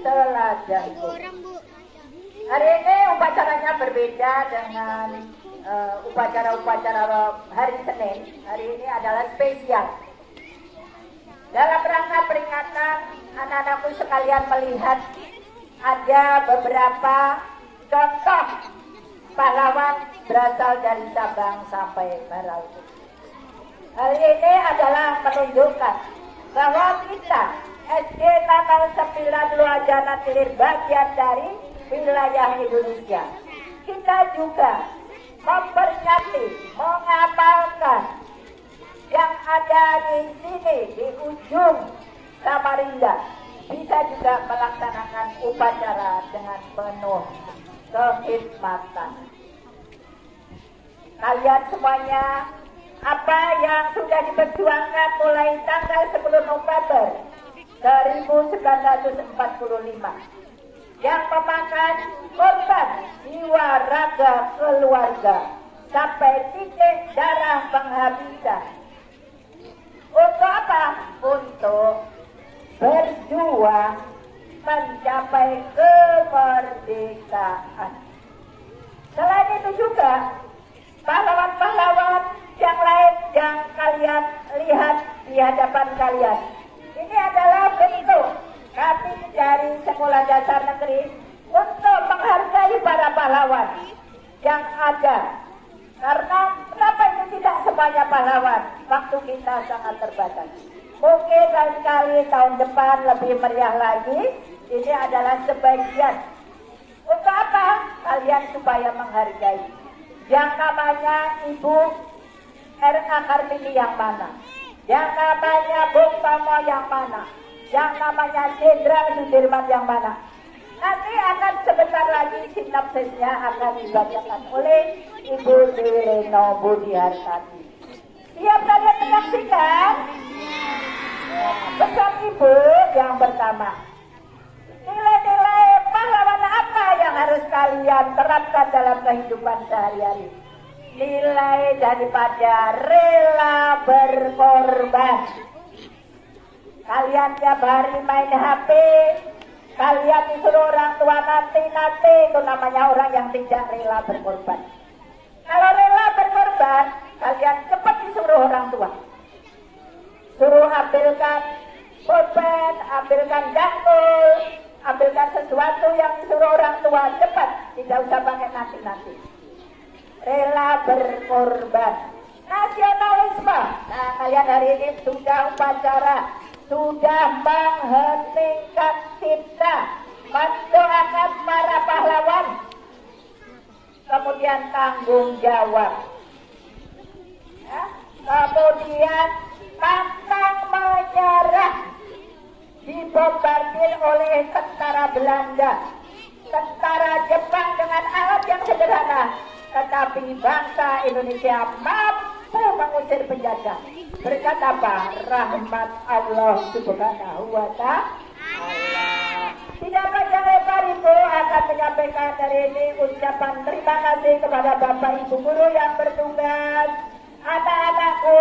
teladan. Hari ini upacaranya berbeda dengan upacara-upacara hari Senin. Hari ini adalah spesial. Dalam rangka peringatan, anak-anakku sekalian melihat ada beberapa contoh pahlawan berasal dari Sabang sampai Merauke. Hal ini adalah menunjukkan bahwa kita SD Natal 9 Luajana Tilir bagian dari wilayah Indonesia. Kita juga memperingati, mengamalkan yang ada di sini di ujung Samarinda. Bisa juga melaksanakan upacara dengan penuh kekhidmatan. kalian semuanya apa yang sudah diperjuangkan mulai tanggal 10 November 1945 yang memakan korban jiwa, raga, keluarga sampai titik darah penghabisan. Untuk apa? Untuk berjuang mencapai kemerdekaan. Selain itu juga pahlawan-pahlawan yang lain yang kalian lihat di hadapan kalian, ini adalah bentuk kami dari Sekolah Dasar Negeri untuk menghargai para pahlawan yang ada. Karena kenapa itu tidak semuanya pahlawan? Waktu kita sangat terbatas. Mungkin lain kali tahun depan lebih meriah lagi. Ini adalah sebagian. Untuk apa? Kalian supaya menghargai. Yang namanya Ibu R.A. Kartini yang mana? Yang namanya Bung Tomo yang mana? Yang namanya Jenderal Sudirman yang mana? Nanti akan sebentar lagi sinopsisnya akan dibacakan oleh Ibu Direno Budi Hartati. Siap kalian menyaksikan? Pesan Ibu yang pertama, nilai-nilai pahlawan apa yang harus kalian terapkan dalam kehidupan sehari-hari? Nilai daripada rela berkorban. Kalian tiap hari main HP, kalian disuruh orang tua nanti itu namanya orang yang tidak rela berkorban. Kalau rela berkorban, kalian cepat disuruh orang tua. Suruh ambilkan pulpen, ambilkan dangkul, ambilkan sesuatu yang disuruh orang tua cepat, tidak usah pakai nanti. Rela berkorban. Nasionalisme. Nah, kalian hari ini sudah upacara, sudah mengheningkan cinta, mendoakan para pahlawan, kemudian tanggung jawab, ya. Kemudian pantang menyerah, dibombardir oleh tentara Belanda, tentara Jepang dengan alat yang sederhana, tetapi bangsa Indonesia mampu mengusir penjajah. Berkat apa? Rahmat Allah Subhanahu wa Ta'ala. Tidak panjang lebar Ibu akan menyampaikan hari ini ucapan terima kasih kepada Bapak Ibu guru yang bertugas, anak-anakku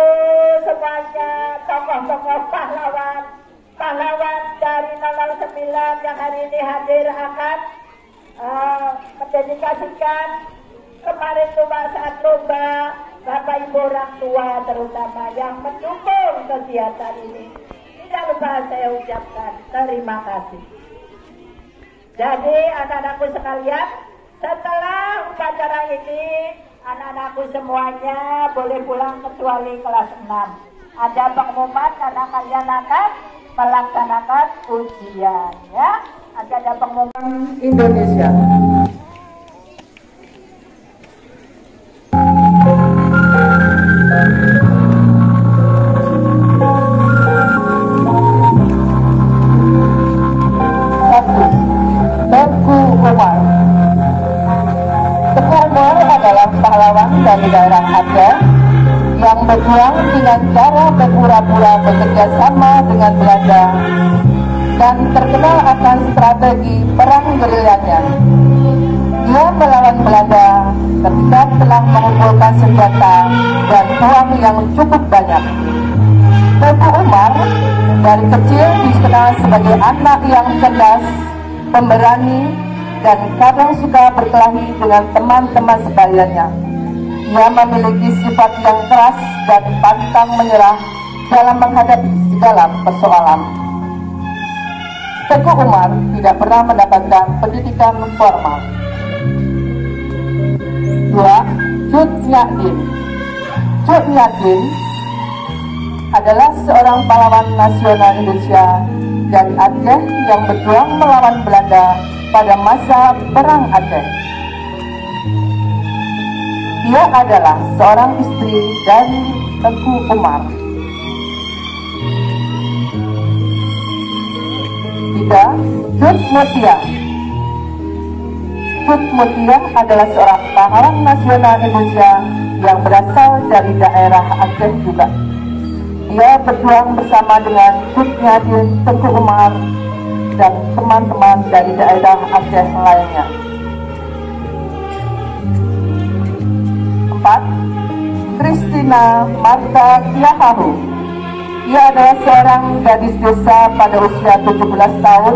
semuanya, tokoh-tokoh pahlawan dari 009 yang hari ini hadir akan mendedikasikan kemarin saat lomba. Bapak Ibu orang tua terutama yang mendukung kegiatan ini, tidak lupa saya ucapkan terima kasih. Jadi anak-anakku sekalian, setelah upacara ini anak-anakku semuanya boleh pulang kecuali kelas 6. Ada pengumuman karena kalian akan melaksanakan ujian, ya. Ada pengumuman Indonesia. Teguh Umar adalah pahlawan dari daerah Aceh yang berjuang dengan cara berpura-pura bekerja sama dengan Belanda dan terkenal akan strategi perang gerilyanya. Dia melawan Belanda ketika telah mengumpulkan senjata dan uang yang cukup banyak. Teguh Umar dari kecil dikenal sebagai anak yang cerdas, pemberani, dan kadang suka berkelahi dengan teman-teman sebayanya. Ia memiliki sifat yang keras dan pantang menyerah dalam menghadapi segala persoalan. Teguh Umar tidak pernah mendapatkan pendidikan formal. 2. Cut Nyak-Dien. Cut Nyak-Dien adalah seorang pahlawan nasional Indonesia dari Aceh yang berjuang melawan Belanda pada masa Perang Aceh. Dia adalah seorang istri dari Teguh Umar. 3. Cut Mutia. Cut Mutia adalah seorang pahlawan nasional Indonesia yang berasal dari daerah Aceh juga. Ia berjuang bersama dengan Cut Nyadin, Tengku Umar, dan teman-teman dari daerah Aceh lainnya. 4. Christina Marta Tiahahu. Ia adalah seorang gadis desa pada usia 17 tahun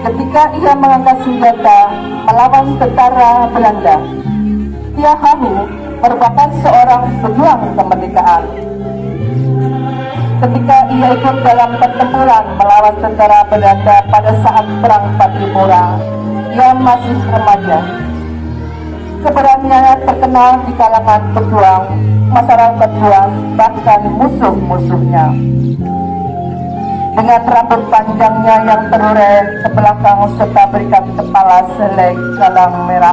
ketika ia mengangkat senjata melawan tentara Belanda. Tiahahu merupakan seorang pejuang kemerdekaan. Ketika ia ikut dalam pertempuran melawan tentara Belanda pada saat Perang Patimura, ia masih remaja. Keberaniannya terkenal di kalangan pejuang, masyarakat luas, bahkan musuh-musuhnya. Dengan rambut panjangnya yang terurai ke belakang serta berikat kepala selai galang merah,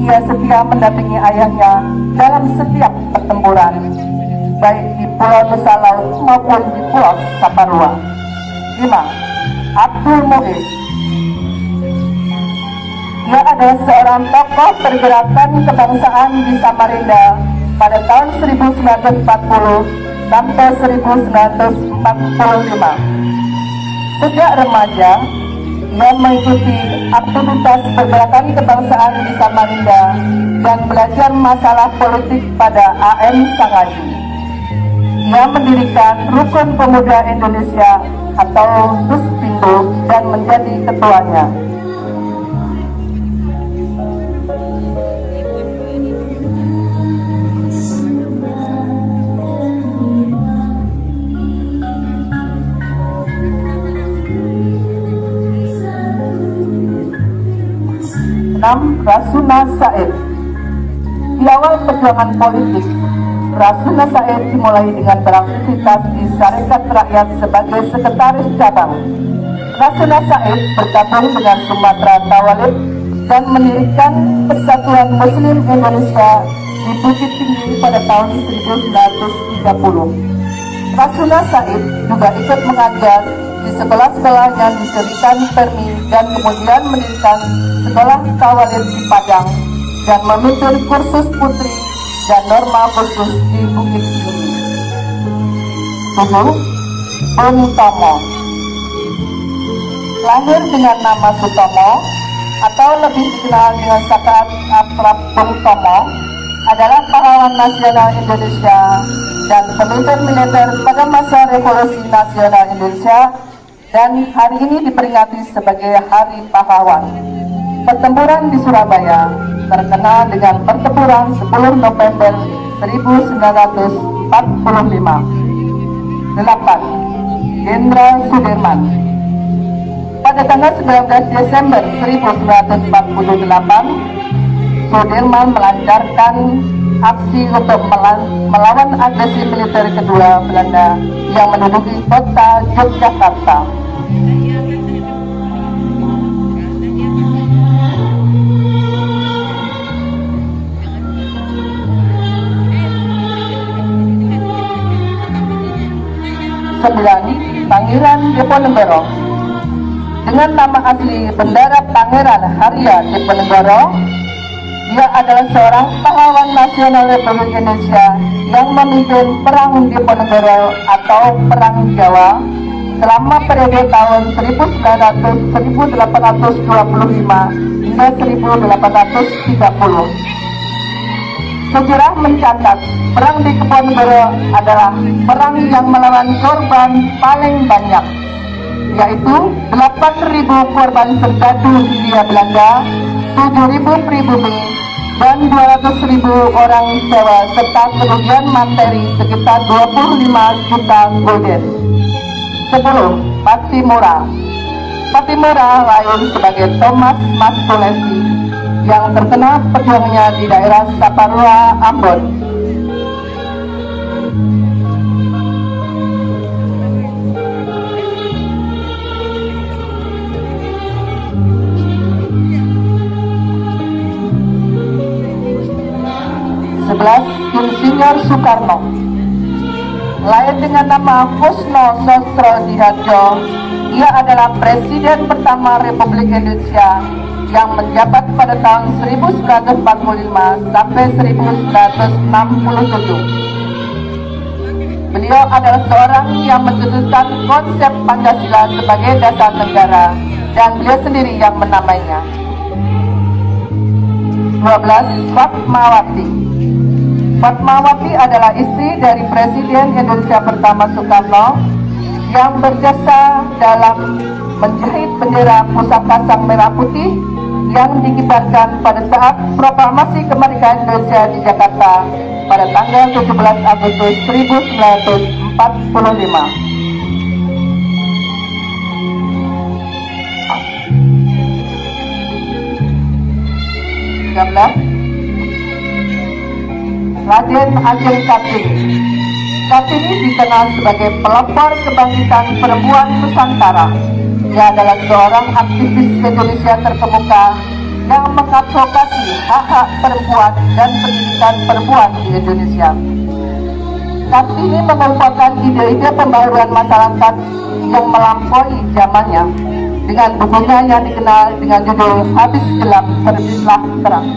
ia setia mendampingi ayahnya dalam setiap pertempuran, baik di Pulau Nusa Laut maupun di Pulau Saparua. 5. Abdul Muiz. Ia adalah seorang tokoh pergerakan kebangsaan di Samarinda pada tahun 1940 sampai 1945. Sejak remaja, ia mengikuti aktivitas pergerakan kebangsaan di Samarinda dan belajar masalah politik pada AM Sangaji. Ia mendirikan Rukun Pemuda Indonesia atau Ruspindo dan menjadi ketuanya. Rasuna Said. Di awal perjuangan politik, Rasuna Said dimulai dengan beraktivitas di Sarekat Rakyat sebagai sekretaris cabang. Rasuna Said bergabung dengan Sumatera Tawalib dan mendirikan Persatuan Muslim Indonesia di Bukit Tinggi pada tahun 1930. Rasuna Said juga ikut mengajar di sekolah-sekolah yang didirikan Permi dan kemudian mendirikan sekolah Tawalib di Padang dan memimpin kursus putri dan norma khusus di Bukit Tinggi. 7. Bung Tomo. Lahir dengan nama Sutomo atau lebih dikenal dengan sakaran akrab Bung Tomo, adalah pahlawan nasional Indonesia dan pemimpin militer pada masa Revolusi Nasional Indonesia, dan hari ini diperingati sebagai Hari Pahlawan. Pertempuran di Surabaya terkenal dengan pertempuran 10 November 1945. 8. Jenderal Sudirman. Pada tanggal 19 Desember 1948, Sudirman melancarkan aksi untuk melawan agresi militer kedua Belanda yang menduduki kota Yogyakarta. Pangeran Diponegoro. Dengan nama asli Bendara Pangeran Harya Diponegoro, dia adalah seorang pahlawan nasional Republik Indonesia yang memimpin Perang Diponegoro atau Perang Jawa selama periode tahun 1825 hingga 1830. Sejarah mencatat perang di Diponegoro adalah perang yang melawan korban paling banyak, yaitu 8.000 korban serdadu Hindia Belanda, 7.000 pribumi, dan 200.000 orang Jawa, serta kerugian materi sekitar 25 juta gulden. 10. Patimura. Patimura lain sebagai Thomas Mastulesi yang terkenal perjuangannya di daerah Saparua, Ambon. Insinyur Soekarno. Lain dengan nama Kusno Sostro Diharjo, ia adalah Presiden pertama Republik Indonesia yang menjabat pada tahun 1945 sampai 1967. Beliau adalah seorang yang mencetuskan konsep Pancasila sebagai dasar negara dan beliau sendiri yang menamainya. 12. Fatmawati. Fatmawati adalah istri dari Presiden Indonesia pertama Soekarno yang berjasa dalam menjahit bendera pusaka Sang Merah Putih yang dikibarkan pada saat proklamasi kemerdekaan Indonesia di Jakarta pada tanggal 17 Agustus 1945. Raden Ajeng Kartini. Kartini dikenal sebagai pelopor kebangkitan perempuan Nusantara. Ia adalah seorang aktivis Indonesia terkemuka yang mengadvokasi hak-hak perempuan dan pendidikan perempuan di Indonesia. Kartini mengemukakan ide-ide pembaruan masyarakat yang melampaui zamannya dengan bukunya yang dikenal dengan judul Habis Gelap Terbitlah Terang.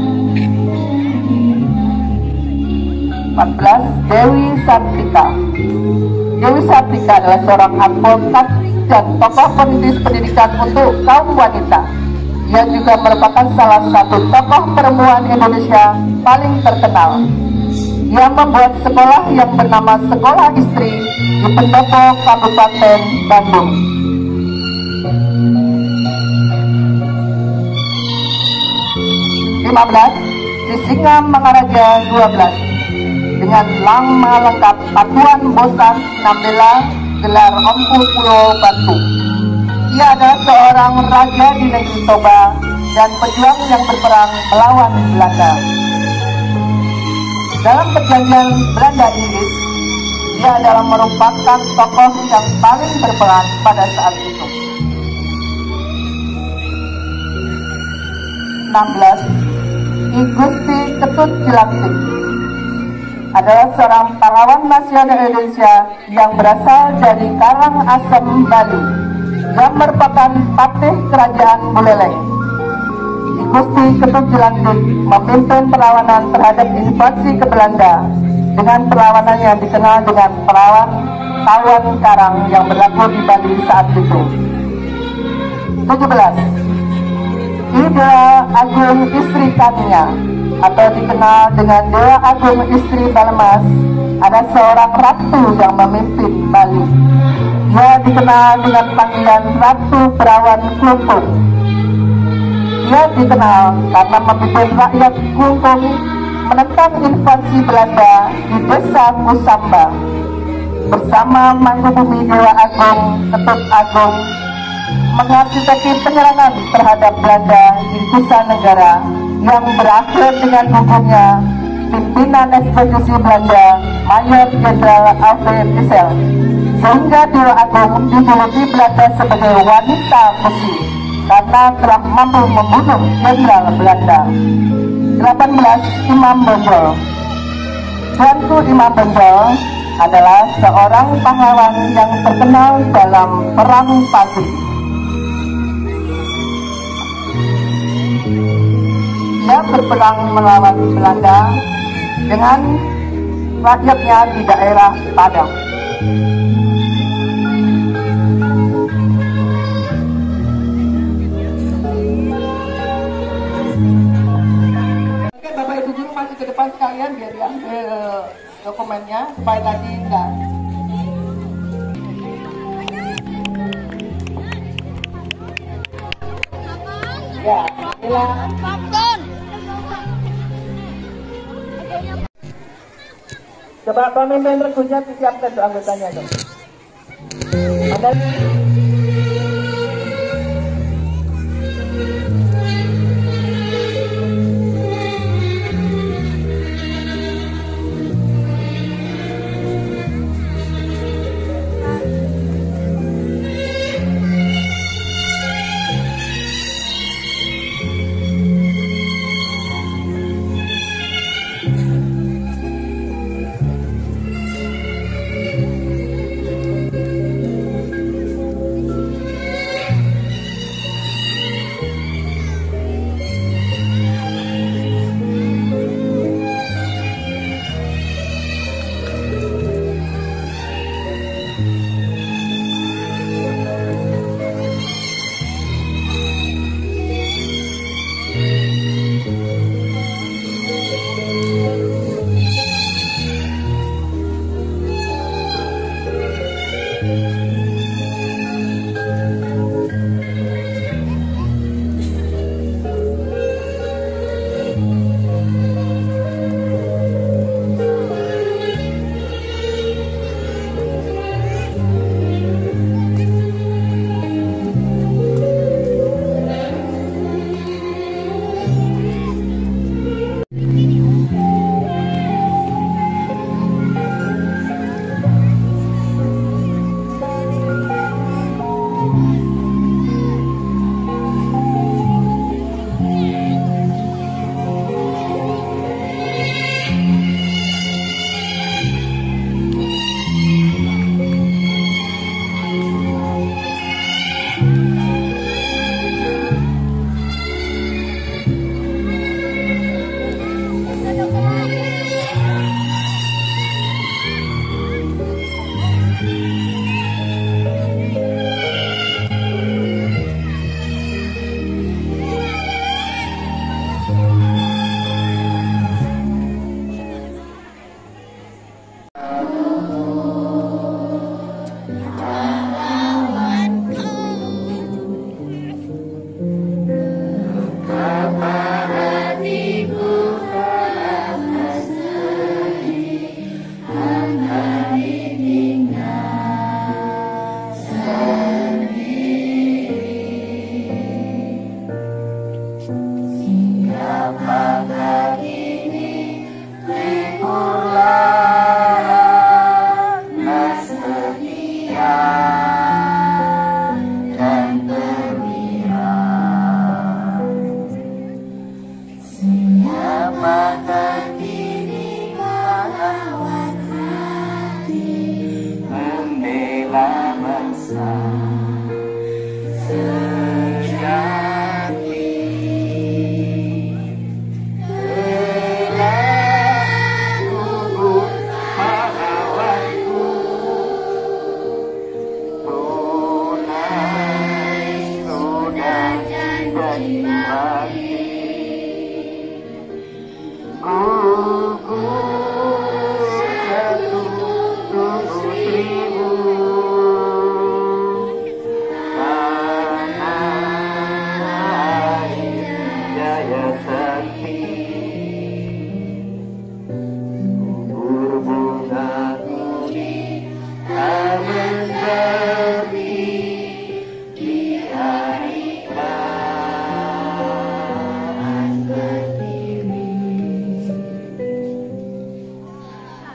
14. Dewi Sartika. Dewi Sartika adalah seorang advokat dan tokoh perintis pendidikan untuk kaum wanita. Ia juga merupakan salah satu tokoh perempuan Indonesia paling terkenal. Ia membuat sekolah yang bernama Sekolah Istri di Pendopo, Kabupaten Bandung. 15. Sisinga Mangaraja 12. Dengan nama lengkap Patuan Bosan Nambela gelar Empu Pulau Batu. Ia adalah seorang raja di negeri Toba dan pejuang yang berperang melawan Belanda. Dalam perjanjian Belanda-Inggris, ia adalah merupakan tokoh yang paling berperan pada saat itu. 16. I Gusti Ketut Cilangsing adalah seorang pahlawan nasional Indonesia yang berasal dari Karangasem, Bali, yang merupakan patih kerajaan Buleleng. I Gusti Ketut Cilangsing memimpin perlawanan terhadap invasi ke Belanda dengan perlawanan yang dikenal dengan perlawanan Tawan Karang yang berlaku di Bali saat itu. 17. Ida Agung Istri Kania atau dikenal dengan Dewa Agung Istri Balmas ada seorang ratu yang memimpin Bali. Ia dikenal dengan panggilan Ratu Perawan Klungkung. Ia dikenal karena memimpin rakyat Klungkung menentang invasi Belanda di Desa Kusamba. Bersama Mangubumi Dewa Agung Ketut Agung mengarsiteki penyerangan terhadap Belanda di Kusanegara yang berakhir dengan gugurnya pimpinan ekspedisi Belanda Mayor Jenderal Alfred Michel, sehingga Dewa Agung dijuluki Belanda sebagai wanita besi karena telah mampu membunuh Jenderal Belanda. 18. Imam Bonjol. Tuanku Imam Bonjol adalah seorang pahlawan yang terkenal dalam Perang Pati. Ia berperang melawan Belanda dengan rakyatnya di daerah Padang. Oke, Bapak Ibu guru masih ke depan sekalian biar diambil dokumennya supaya tadi enggak. Ya, inilah. Coba pemimpin regunya disiapkan untuk anggotanya dong. Ada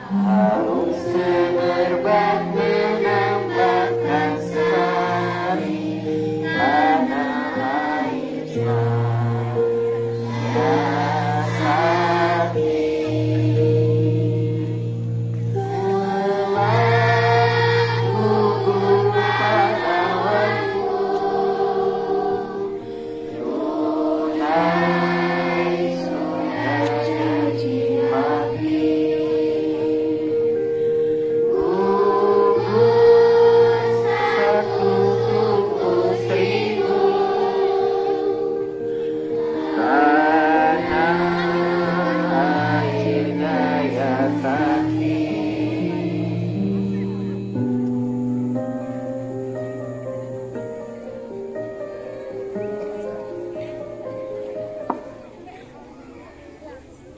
Harum semerbak menambahkan sari tanah airnya yang hati. Gugur pahlawanku, tunai sudah janji mati.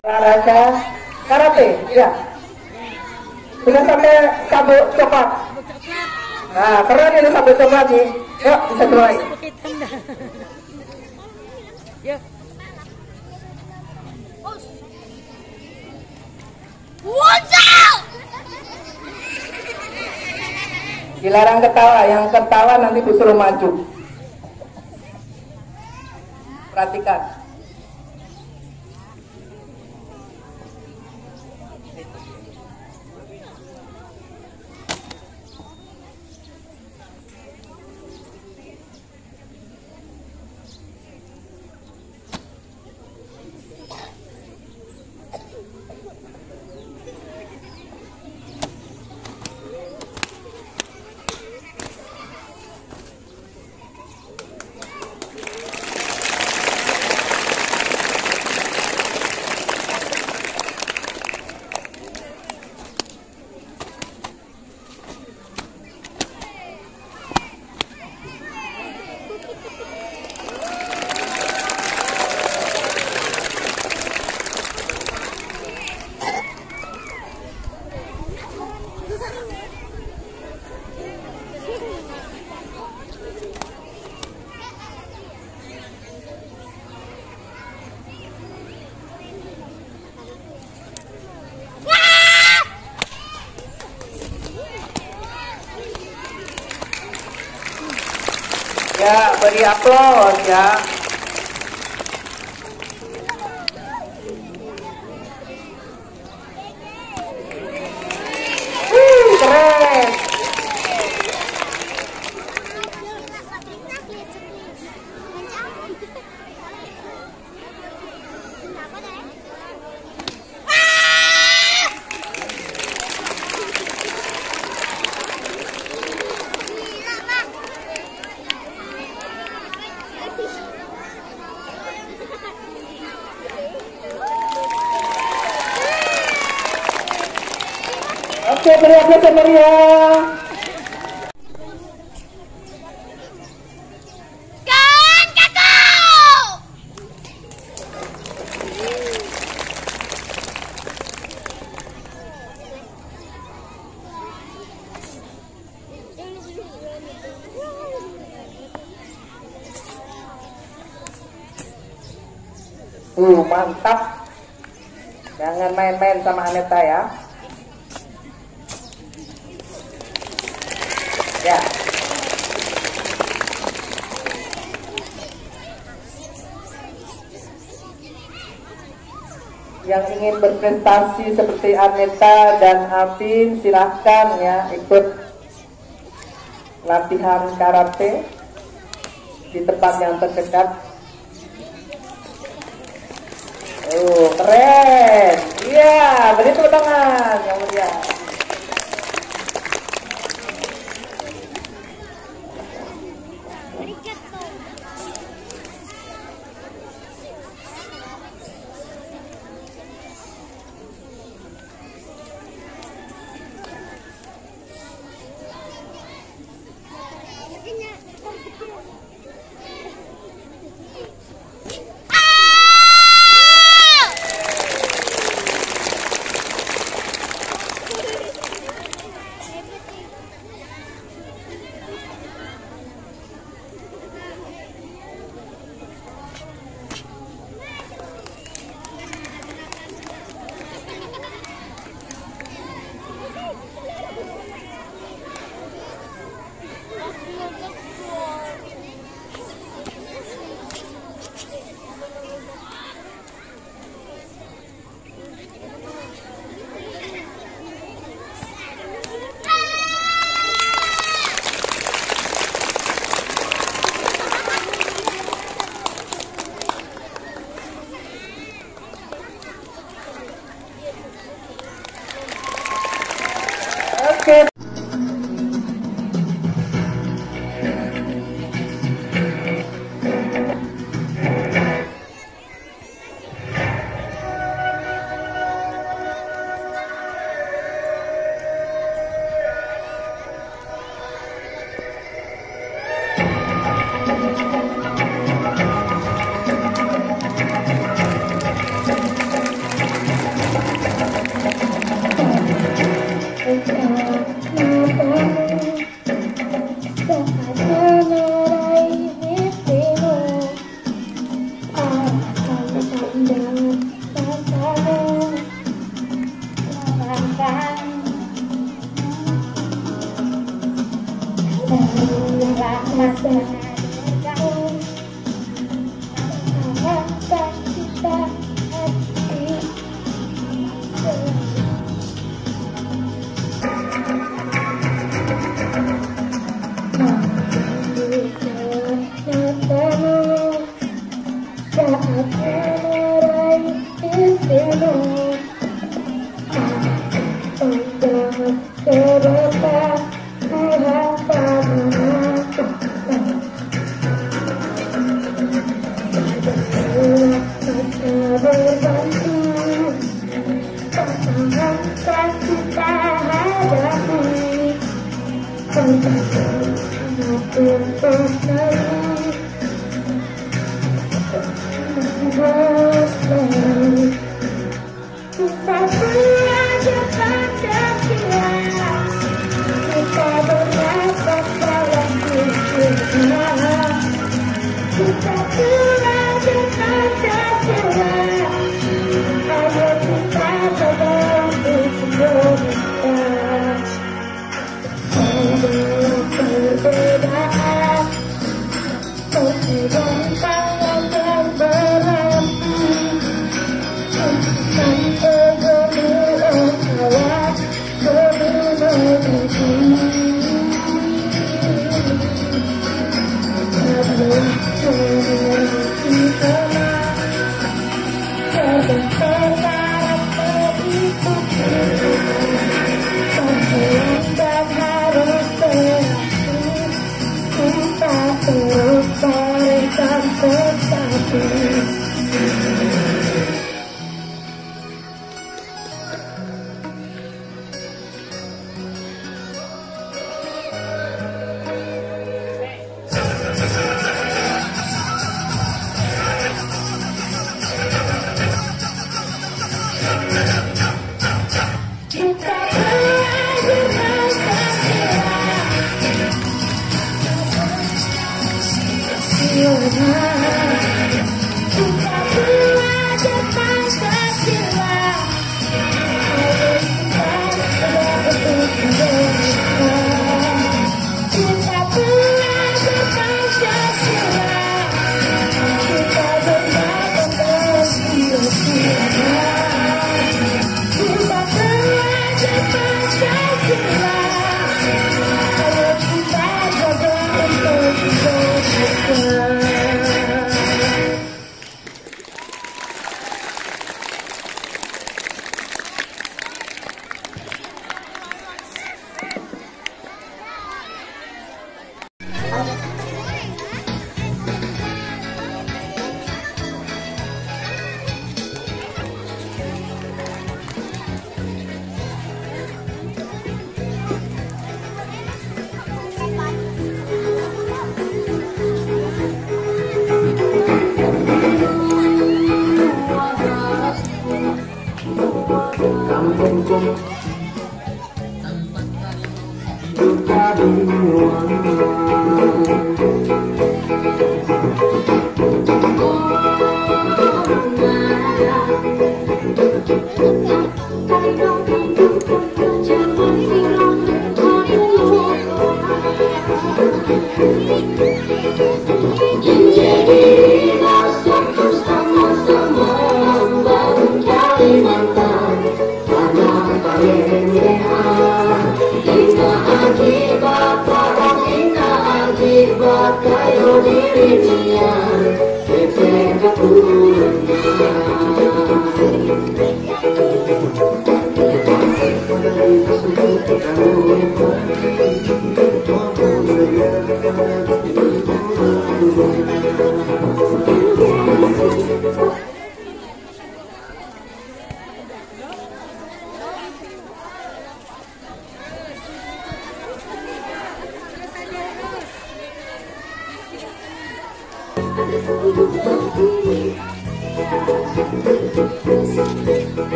Olahraga karate, ya. Sudah sampai sabuk coklat. Nah, keren ini sabuk coklat nih. Yuk, bisa mulai. Dilarang ketawa, yang ketawa nanti disuruh maju. Perhatikan. Ya, beri aplaus ya. Keren. Oke, beri aplaus yang meriah. Mantap. Jangan main-main sama Aneta ya. Ya. Yang ingin berprestasi seperti Aneta dan Afin, silahkan ya ikut latihan karate di tempat yang terdekat. Oh, keren. Iya, beri tepuk tangan yang mulia.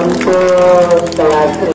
Untuk kelas